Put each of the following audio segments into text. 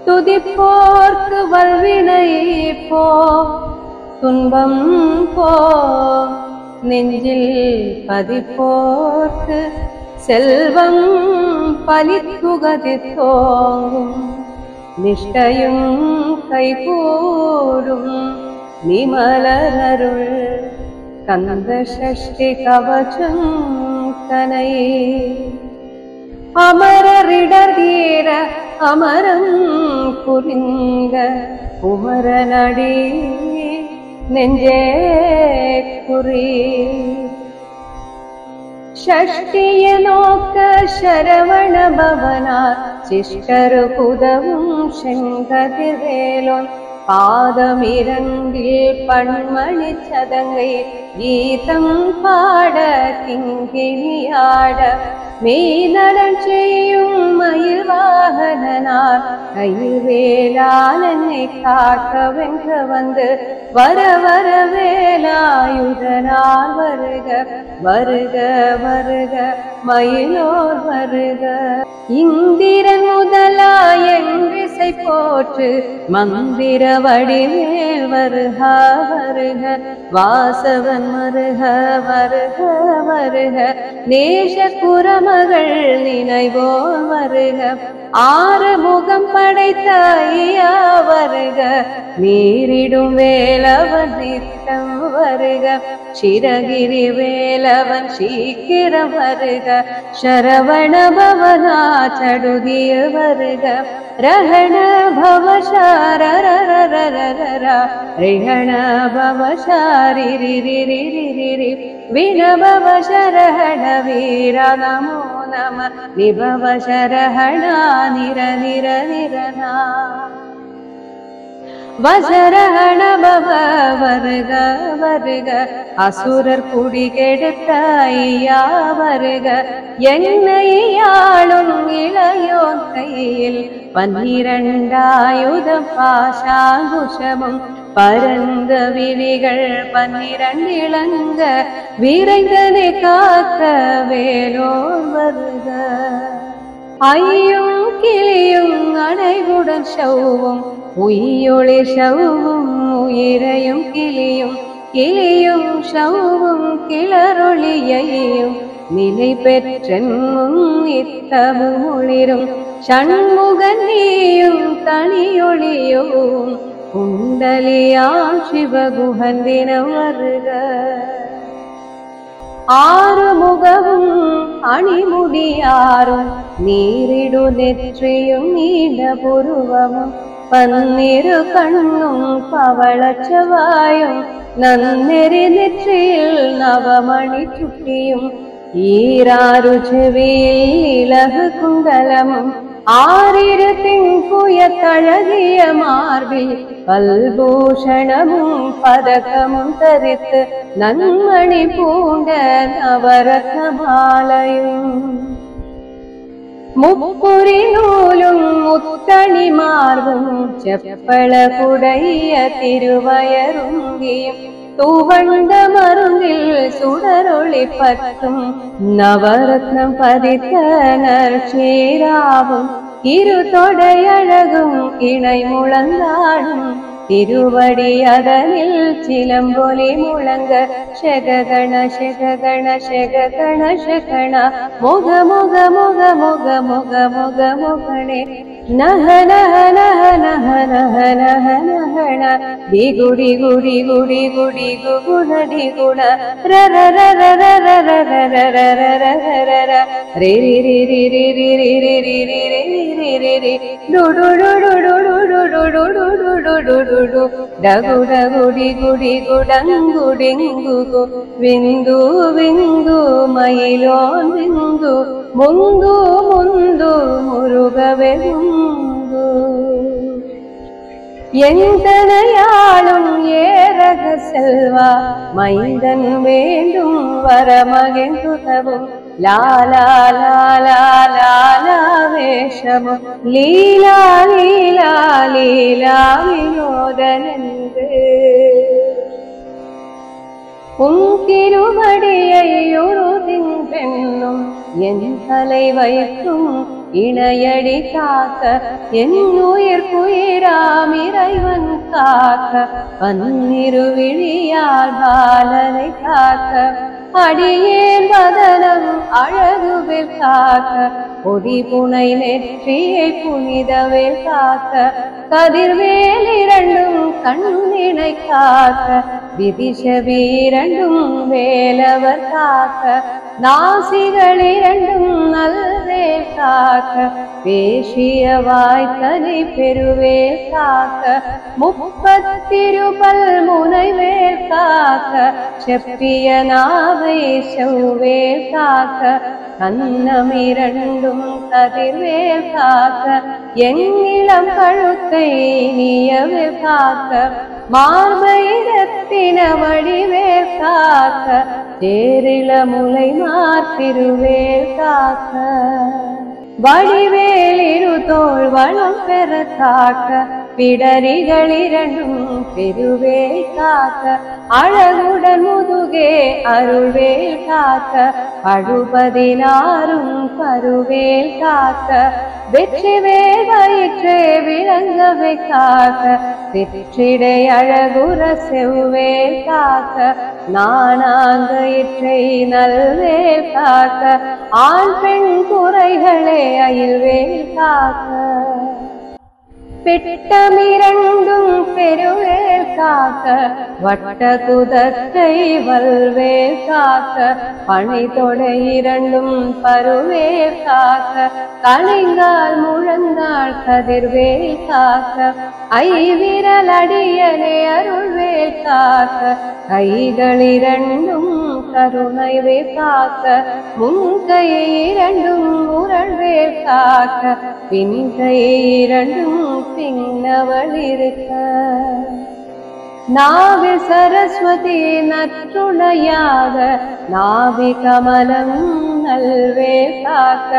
துதிப்போர்க்கு வல்வினை போ துன்பம் போ நெஞ்சில் பதிப்போர்க்கு செல்வம் பலித்துகதித்தோங்கும் நிஷ்டையும் கைகூடும் நிமலருள் கந்த சஷ்டி கவசம் கனை அமரரிடர் தீர அமரம் புரிந்த குமரனடி நெஞ்சே குறி ஷஷ்டிய நோக்க சரவண பவனார் சிஷ்டரு புதவும் செங்கதிர்வேலோன் பாதமிரண்டில் பண்மணி சதங்கை கீதம் பாட கிங்கினியாட மெய்நடன் செய்யும் மயில் வாகனார் கைவேலாளனை காக்க வென்ற வந்து வர வர வேலாயுதனார் வருக வருக வருக மயிலோர் வருக இந்திரன் முதலாய் என்றிசை போற்று மந்திர வடிவேல் வருக வருக வாசவன் வருக வருக வருக நேச குரமகள் நினைவோர் வருக ஆறு முகம் படைத்த ஐயா வருக நீரிடும் வேலவன் நித்தம் வருக சிரகிரி வேலவன் சீக்கிரம் வருக சரவண பவனா சடுதிய வருக ரஹண பவசாரரரரரர ரிஹண பவசாரிரிரிரிரிரி வினபவ சரஹண வீர நமோ நம நிபவ சரஹண நிர நிர நிரனா வசரஹண பவ வருக வருக அசுரர் குடி கெடுத்த ஐயா வருக என்னை ஆளும் இளையோன் கையில் 12 ஆயுதம் பாசாங்குஷமும் பரந்த விழிகள் 12 இளங்க விரைந்தனை காக்க வேலோர் வருக ஐயும் கிளியும் அடைவுடன் சௌவும் உயிரொளி சௌவும் உயிரையும் கிளியும் கிளியும் சௌவும் கிளரொளியையும் நிலை பெற்றென்னும் நித்தமும் ஒளிரும் சண்முகன் நீயும் தனியொளியும் குண்டலியாம் சிவகுகன் தினம் வருக ஆறு முகமும் அணிமுடியாரும் நீரிடு நெற்றியும் நீண்ட புருவமும் பன்னிரு கண்ணும் பவளச்சவாயும் நன்னெறி நெற்றியில் நவமணி சுட்டியும் ஈராறு செவியில் இலகு குண்டலமும் ஆறிரு திங்குய தழகிய மார்பில் பல்பூஷணமும் பதக்கமும் தரித்து நன்மணி பூண்ட நவரத்ன மாலையும் முப்புரி நூலும் முத்தணி மார்பும் செப்பள குடைய திருவயருங்கியும் தூவண்ட மருந்தில் சுடரொளி பற்றும் நவரத்னம் பதித்த நற்சீராவும் இரு தொடையழகும் இணை முழந்தாடும் திருவடி அதனில் சிலம்பொலி முழங்க ஷககண ஷககண ஷககண ஷகண முக முக முக முக முக முக முகணே நஹ நஹ நஹ நஹ நஹ நஹ நஹண டிகுடி குடி குடி குடி குகுணடி குண ர ர ர ர ர ர ர ர ர ர ர ர ர ரி ரி ரி ரி ரி ரி ரி ரி ரி ரி ரி ரி ரி டு டு டு டு டு டு டு டு டு டு டு டு டு டகு டகுடி குடி குடங்குடிங்கு விந்து விந்து மயிலோன் விந்து முந்து முந்து முருகவே முந்து எந்தனையாளும் ஏரக செல்வா மைந்தன் வேண்டும் வரமகென்றுதவும் லாலா லாலா லாலா வேஷமும் லீலா லீலா லீலா வினோதனென்று உன் திருவடியை ஒரு தின்பெண்ணும் என் தலை வைக்கும் இணையடி காக்க என் உயிர்க்குயிராம் இறைவன் காக்க பன்னிருவிழியால் பாலனை காக்க அடியேன் வதனம் அழகுவில் காக்க பொடிபுனை நெற்றியை புனிதவேல் காக்க கதிர்வேல் இரண்டும் கண்ணினை காக்க விதிஷவி இரண்டும் வேலவர் காக்க நாசிகள் இரண்டும் நல்வேல் காக்க பேசிய வாய்த்தனை பெருவேல் காக்க முப்பத்திருபல் முனைவேல் காக்க செப்பிய நாவை செவ்வேல் காக்க கண்ணமிரண்டும் கதிர்வேல் காக்க எங்கிளம் கழுத்தை நீயவேல் காக்க மார்பைரத்தின வடிவேல் காக்க தேரிள முலை மார்பிருவேல் காக்க வடிவேல் இரு தோள் வளம் பெற காக்க பிடரிகள் இரண்டும் பெருவேல் காக்க அழகுடன் முதுகே அருள்வேல் காக்க பழுபதினாரும் பருவேல் காக்க வெற்றிவேல் வயிற்றே விளங்கவே காக்க சிற்றிடை அழகுற செவ்வேல் காக்க நானாங்கயிற்றை நல்வேல் காக்க ஆண் பெண் குறைகளே அயில்வேல் காக்க பெட்டமிரண்டும் பெருவேல் காக்க வட்ட குதத்தை வல்வேல் காக்க பணி தொடை இரண்டும் பருவேல் காக்க கலைங்கால் முழந்தாள் கதிர்வேல் காக்க ஐவிரல் அடியனே அருள்வேல் காக்க கைகள் இரண்டும் கருணைவேல் காக்க முன்கை இரண்டும் முரள்வேல் காக்க பின்கை இரண்டும் பின்னவள் இருக்க நாவி சரஸ்வதி நற்றுணையாக நாவி கமலம் நல்வேல் காக்க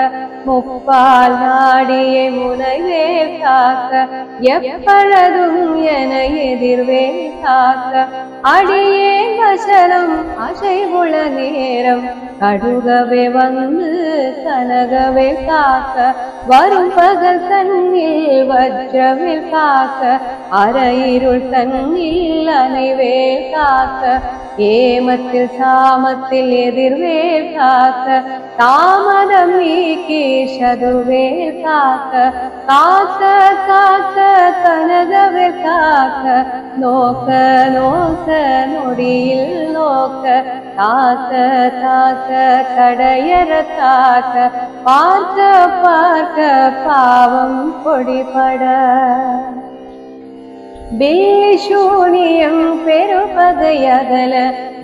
முப்பால் நாடியை முனைவேல் காக்க எப்பொழுதும் என எதிர்வேல் காக்க அடியேன் வசனம் அசைவுள நேரம் கடுகவே வந்து கனகவே காக்க வரும் பகல் தன்னில் வஜ்ரவில் காக்க அரையிருள் தன்னில் அனைவேல் காக்க ஏமத்தில் சாமத்தில் எதிர்வேல் காக்க தாமதம் நீக்கி சதுவேல் காக்க காக்க காக்க கனகவே காக்க நோக்க நோக்க நொடியில் நோக்க தாக்க தாக்க தடையற தாக்க பார்க்க பார்க்க பாவம் பொடிபட பேஷூனியம் பெருபகையகல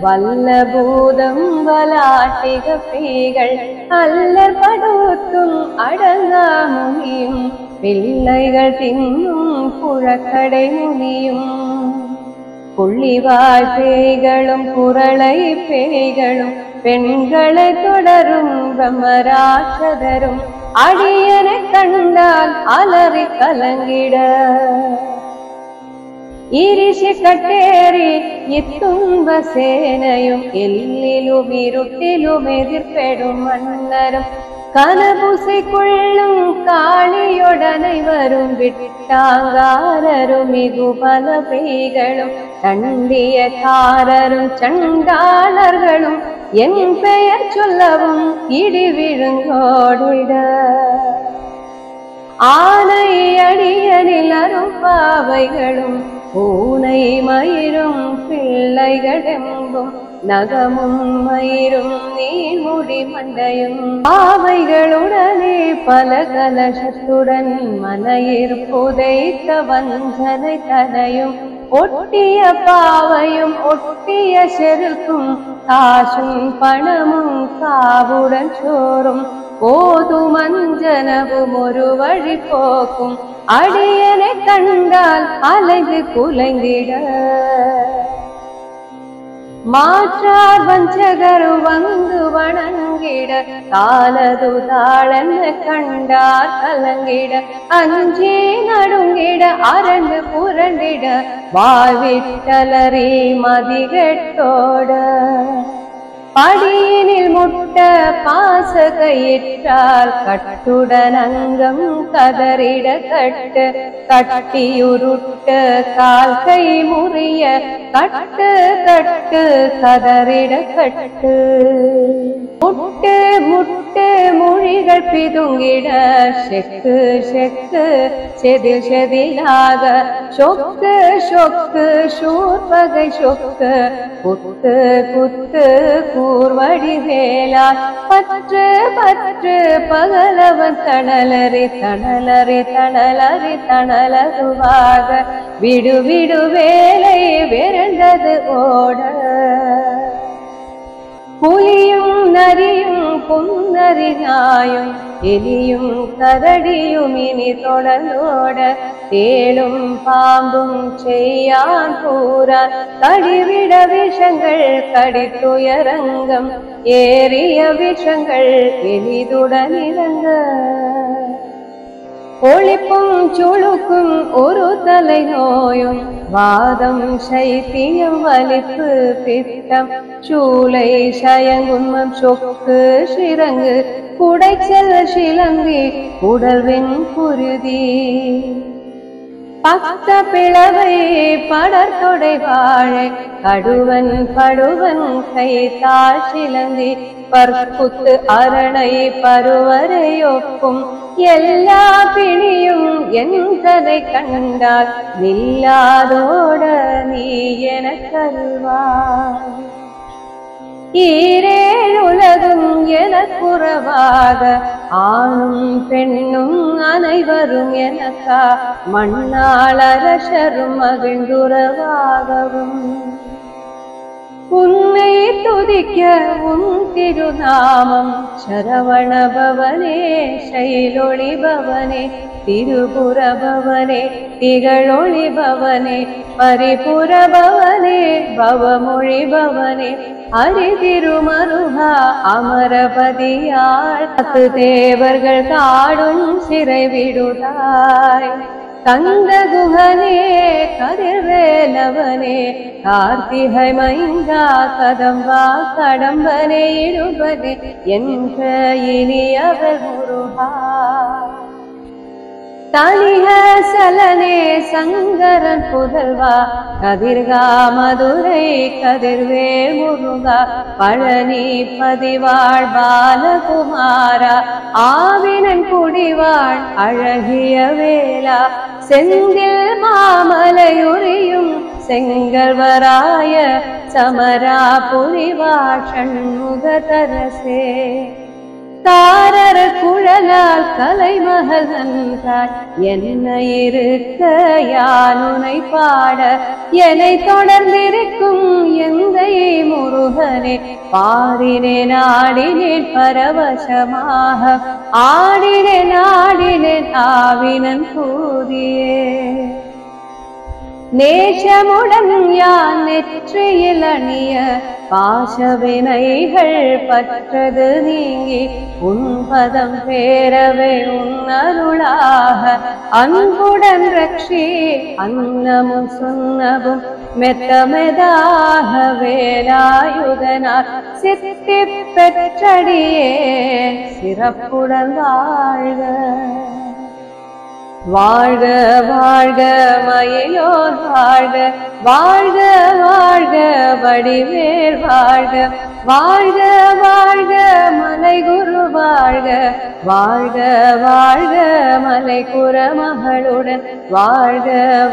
வல்ல பூதம் வலாட்டிக பீகள் அல்லர் படுத்தும் அடங்கா முனியும் பிள்ளைகள் தின்னும் புழக்கடை முனியும் புள்ளிவாழ் பேய்களும் புரளை பேய்களும் பெண்களை தொடரும் பிரம்மராட்சதரும் அடியனை கண்டால் அலறி கலங்கிட ஈரிஷி கட்டேறி இத்துன்ப சேனையும் எல்லிலும் இருட்டிலும் எதிர்பெடும் மன்னரும் கனபூசை கொள்ளும் காளியுடனை வரும் விட்டாங்காரரும் மிகு பல பேய்களும் தண்டியக்காரரும் சண்டாளர்களும் என் பெயர் சொல்லவும் இடி விழுங்கோடிட ஆனை அடியனில் அரும்பாவைகளும் பூனை மயிரும் பிள்ளைகளெம்பும் நகமும் மயிரும் நீர்முடி மண்டையும் பாவைகளுடனே பல கலசத்துடன் மனையிற் புதைத்த வஞ்சனை தனையும் ஒட்டிய பாவையும் ஒட்டிய செருக்கும் காசும் பணமும் காவுடன் சோறும் போதும் அஞ்சனவும் ஒரு வழி போக்கும் அடியனை கண்டால் அலைந்து குலைந்திட மாற்றார் வஞ்சகரு வந்து வணங்கிட காலது தாளென்ன கண்டார் கலங்கிட அஞ்சி நடுங்கிட அரண்டு புரண்டிட வாழ்விட்டலறி மதிகெட்டோட படியினில் முட்ட பாசகையிற்றால் கட்டுடன் அங்கம் கதறிட கட்டு கட்டியுருட்ட கால் கை முறிய கட்டு கட்டு கதறிட கட்டு முட்டு முட்டு மொழிகள் பிதுங்கிட செக்கு செக்கு செதில் செதிலாக சொக்கு சொக்கு சூர்பகை சொக்கு குத்து குத்து கூர்வடி வேலா பற்று பற்று பகலவன் தணலறி தணலறி தணலறி தணலதுவாக விடு விடு வேலை விரண்டது ஓட புலியும் நரியும் புன்னரிகாயும் எலியும் கரடியும் இனி தொடர்ந்தோட தேளும் பாம்பும் செய்யான் கூறான் கடிவிட விஷங்கள் கடித்துயரங்கம் ஏறிய விஷங்கள் எளிதுடன் இறங்க ஒளிப்பும் சுழுக்கும் ஒரு தலை நோயும் வாதம் சைத்தியம் வலிப்பு பித்தம் சூளை சயங்குன்மம் சொக்கு சிறங்கு குடைச்சல் சிலந்தி உடல்வின் குருதி பக்த பிளவை படர்தொடை வாழை கடுவன் படுவன் கைத்தாள் சிலந்தி பற்புத்து அரணை பருவரையொப்பும் எல்லா பிணியும் எந்தனை கண்டால் நில்லாதோட நீ என கருவாய் ஈரேழ் உலகும் எனக்குறவாக ஆணும் பெண்ணும் அனைவரும் எனக்கா மண்ணாள் அரசரும் மகிழ்ந்துறவாகவும் உன்னை துதிக்க உன் திருநாமம் சரவண பவனே சைலொளி பவனே திருபுர பவனே திகழொளி பவனே பரிபுர பவனே பவமொழி பவனே ஹரிதிருமருகா அமரபதியாள் 10 தேவர்கள் காடும் சிறை விடுதாய் கந்த குகனே கதிர்வேலவனே கார்த்திகை மைந்தா கதம்பா கடம்பனே இடுபதி என்ற இனியவர் முருகா தனிக சலனே சங்கரன் புதல்வா கதிர்கா மதுரை கதிர்வேல் முருகா பழனி பதிவாழ் பாலகுமாரா ஆவினன் குடிவாழ் அழகிய வேலா செந்தில் மாமலையுரியும் செங்கல்வராய சமரா புரிவாழ் சண்முகதரசே தாரர குழலால் கலைமகள் நன்றாய் என்ன இருக்க யானுனை பாட என்னை தொடர்ந்திருக்கும் எந்தை முருகனே பாடினேன் ஆடினேன் பரவசமாக ஆடினேன் ஆடினேன் ஆவினன் கூதியே நேசமுடன் யான் நெற்றியில் அணிய பாசவினைகள் பற்றது நீங்கி உன் பதம் பேரவே உன் அருளாக அன்புடன் ரட்சி அன்னமும் சுண்ணமும் மெத்தமெதாக வேலாயுதனார் சித்தி பெற்றடியே சிறப்புடன் வாழ்க வாழ்க வாழ்க மயிலோர் வாழ்க வாழ்க வாழ்க வடிவேல் வாழ்க வாழ்க வாழ்க மலை குரு வாழ்க வாழ்க வாழ்க மலை குரமகளுடன் வாழ்க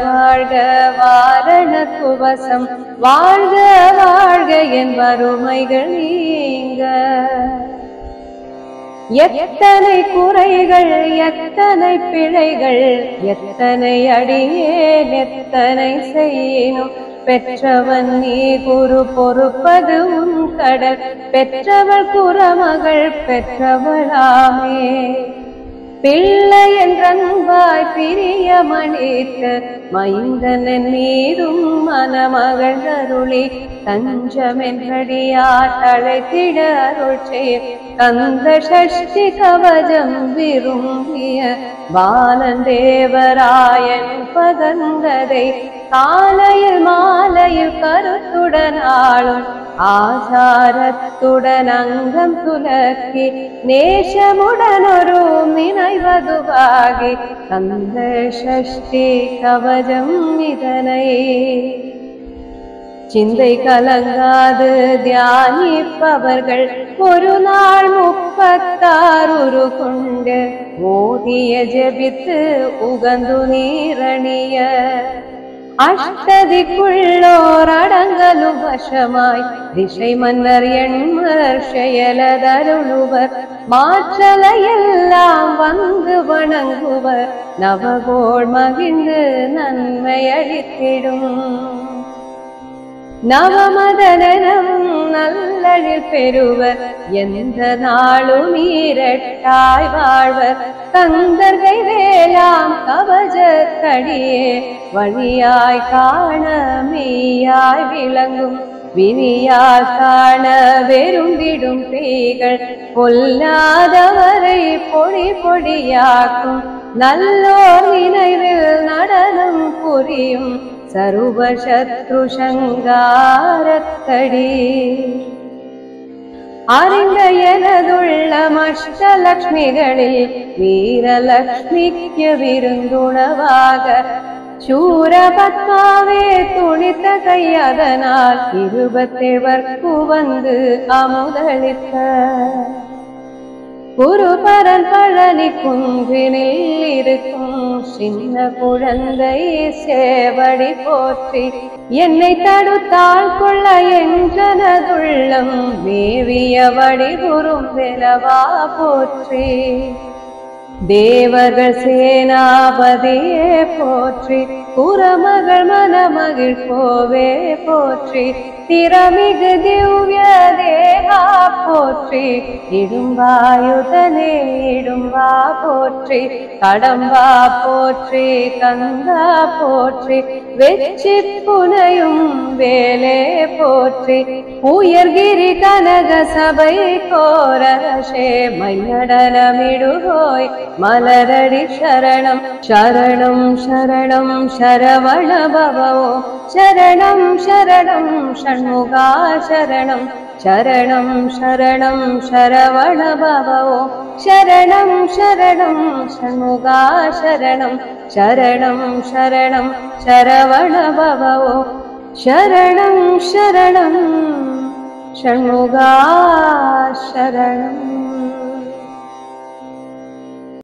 வாழ்க வாரண குவசம் வாழ்க வாழ்க என் வறுமைகள் நீங்க எத்தனை குறைகள் எத்தனை பிழைகள் எத்தனை அடியேன் எத்தனை செய்யினும் பெற்றவன் நீ குரு பொறுப்பது உன் கடல் பெற்றவள் குறமகள் பெற்றவளாமே பிள்ளை என்றன்பாய் பிரியமளித்த மைந்தனன் மீதும் மனமகழ்ந்தருளி தஞ்சமென்றடியார் தழைத்திட அருள் செய் கந்த சஷ்டி கவசம் விரும்பிய பாலன் தேவராயன் பகந்ததை காலையில் மாலையில் கருத்துடன் ஆளும் ஆசாரத்துடன் அங்கம் துலக்கி நேசமுடன் ஒரு நினைவதுவாகி கந்த சஷ்டி கவசம் இதனை சிந்தை கலங்காது தியானிப்பவர்கள் ஒரு நாள் 36 கொண்டு ஓதிய ஜபித்து உகந்து நீரணிய அஷ்டதிக்குள்ளோர் அடங்கலும் வசமாய் திசை மன்னர் எண்மர் செயலதருளுவர் மாற்றலையெல்லாம் வந்து வணங்குவர் நவகோள் மகிழ்ந்து நன்மை அளித்திடும் நவமதனும் நல்லழில் பெறுவர் எந்த நாளும் ஈரட்டாய் வாழ்வர் கந்தர்கை வேளாம் கவசத்தடியே வழியாய் காண மெய்யாய் விளங்கும் வினியால் காண வெறும்பிடும் பேய்கள் பொல்லாதவரை பொடி பொடியாக்கும் நல்லோர் நினைவில் நடனம் புரியும் சர்வ சத்ரு சங்காரத்தடி அறிந்த எனதுள்ள அஷ்டலக்ஷ்மிகளில் வீரலக்ஷ்மிக்கு விருந்துணவாக சூரபத்மாவே துணித்த கையதனால் 27 வந்து அமுதளித்த குருபரன் பழனி குன்றினில் இருக்கும் சின்ன குழந்தை சேவடி போற்றி என்னை தடுத்தாள் கொள்ள என்றனதுள்ளம் மேவியபடி குரும் வெலவா போற்றி தேவர்கள் சேனாபதியே போற்றி புறமகள் மனமகிழ் கோவே போற்றி திறமிகு திவ்ய தேகா போற்றி இடும்பாயுதனே இடும்பா போற்றி கடம்பா போற்றி கந்தா போற்றி வெச்சி புனையும் வேலே போற்றி உயர்கிரி கனக சபை கோரரசே மைநடனமிடுகோய் மலரடி சரணம் சரணம் சரணம் சரவண பவோ சரணம் சரணம் ஷண்முகா சரணம் சரணம் சரணம் சரவண பவோ சரணம் சரணம் ஷண்முகா சரணம் சரணம் சரணம் சரவண பவோ சரணம் சரணம் ஷண்முகா சரணம்